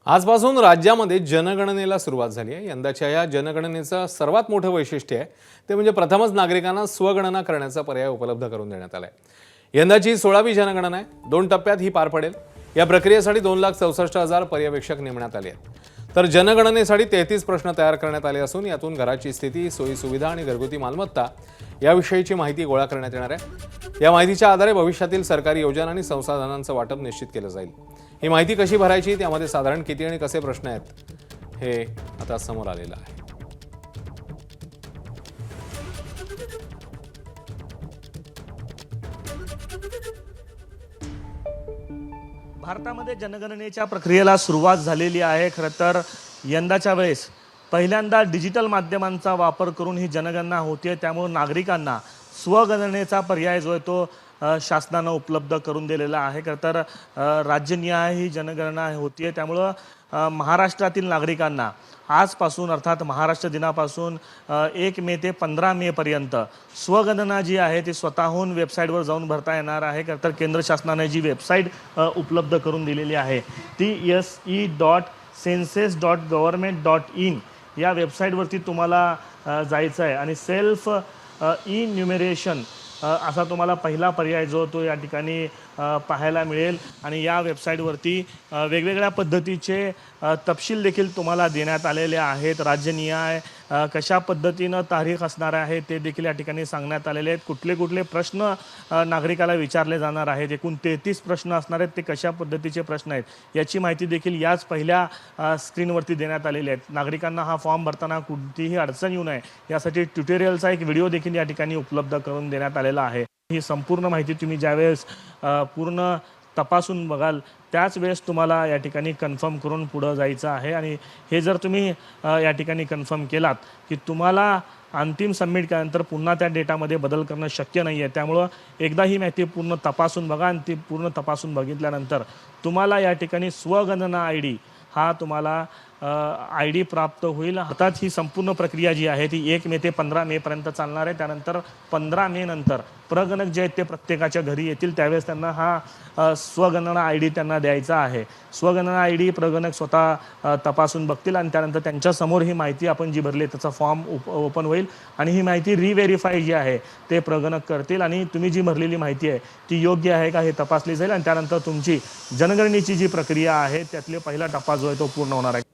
आजपासून राज्यामध्ये जनगणनेला सुरुवात झाली आहे। यंदाच्या या जनगणनेचं सर्वात मोठं वैशिष्ट्य आहे ते म्हणजे प्रथमच नागरिकांना स्वगणना करण्याचा पर्याय उपलब्ध करून देण्यात आला आहे। यंदाची 16वी जनगणना आहे। 2 टप्प्यात ही पार पडेल। या प्रक्रियेसाठी 2,64,000 पर्यवेक्षक नेमण्यात आले आहेत। तर जनगणनेसाठी 33 प्रश्न तयार करण्यात आले असून यातून घराची स्थिती, सोयी सुविधा आणि घरगुती मालमत्ता याविषयीची माहिती गोळा करण्यात येणार आहे। या माहितीच्या आधारे भविष्यातील सरकारी योजना आणि संसाधनांचं वाटप निश्चित केलं जाईल। ही माहिती कशी भरायची, त्यामध्ये साधारण किती आणि कसे प्रश्न आहेत हे आता समोर आलेलं आहे। भारतामध्ये जनगणनेच्या प्रक्रियेला सुरुवात झालेली आहे। खरं तर यंदाच्या वेळेस पहिल्यांदा डिजिटल माध्यमांचा वापर करून ही जनगणना होते, त्यामुळे नागरिकांना स्वगणनेचा पर्याय जो आहे तो शासनानं उपलब्ध करून दिलेला आहे। खरं तर राज्यनिहाय ही जनगणना होती, त्यामुळं महाराष्ट्रातील नागरिकांना आजपासून अर्थात महाराष्ट्र दिनापासून 1 मे ते 15 मे पर्यंत स्वगणना जी आहे ती स्वतःहून वेबसाईटवर जाऊन भरता येणार आहे। खरं तर केंद्र शासनाने जी वेबसाईट उपलब्ध करून दिलेली आहे ती se.census.government.in या वेबसाईटवरती तुम्हाला जायचं आहे आणि सेल्फ इन्युमरेशन असा तुम्हाला पहिला पर्याय जो तो या ठिकाणी पाहायला मिळेल। आणि या वेबसाईटवरती वेगवेगळ्या पद्धतीचे तपशील देखील तुम्हाला देण्यात आलेले आहेत। राज्यनिहाय कशा पद्धतीनं तारीख असणार आहे ते देखील या ठिकाणी सांगण्यात आलेले आहेत। कुठले कुठले प्रश्न नागरिकाला विचारले जाणार आहेत, एकूण 33 प्रश्न असणार आहेत, ते कशा पद्धतीचे प्रश्न आहेत याची माहिती देखील याच पहिल्या स्क्रीनवरती देण्यात आलेली आहे। नागरिकांना हा फॉर्म भरताना कोणतीही अडचण येऊ नये यासाठी ट्युटोरियलचा एक व्हिडिओ देखील या ठिकाणी उपलब्ध करून देण्यात आलेला आहे। ही संपूर्ण माहिती तुम्ही ज्यावेळेस पूर्ण तपासून बघाल त्याच वेळेस तुम्हाला या ठिकाणी कन्फर्म करून पुढे जायचं आहे। आणि हे जर तुम्ही या ठिकाणी कन्फर्म केलात की तुम्हाला अंतिम सबमिट केल्यानंतर पुन्हा त्या डेटामध्ये बदल करणं शक्य नाही आहे, त्यामुळं एकदा ही माहिती पूर्ण तपासून बघा आणि ती पूर्ण तपासून बघितल्यानंतर तुम्हाला या ठिकाणी स्वगणना ID हा तुम्हाला ID प्राप्त होईल। अर्थात ही संपूर्ण प्रक्रिया जी आहे ती 1 मे ते 15 मे पर्यंत चालणार आहे। त्यानंतर 15 मे नंतर प्रगणक जे आहेत ते प्रत्येकाच्या घरी येतील, त्यावेळेस त्यांना हा स्वगणना ID त्यांना द्यायचा आहे। स्वगणना ID प्रगणक स्वतः तपासून बघतील आणि त्यानंतर त्यांच्यासमोर ही माहिती आपण जी भरली त्याचा फॉर्म ओपन होईल आणि ही माहिती रिव्हेरीफाय जी आहे ते प्रगणक करतील आणि तुम्ही जी भरलेली माहिती आहे ती योग्य आहे का हे तपासली जाईल आणि त्यानंतर तुमची जनगणनेची जी प्रक्रिया आहे त्यातले पहिला टप्पा जो आहे तो पूर्ण होणार आहे।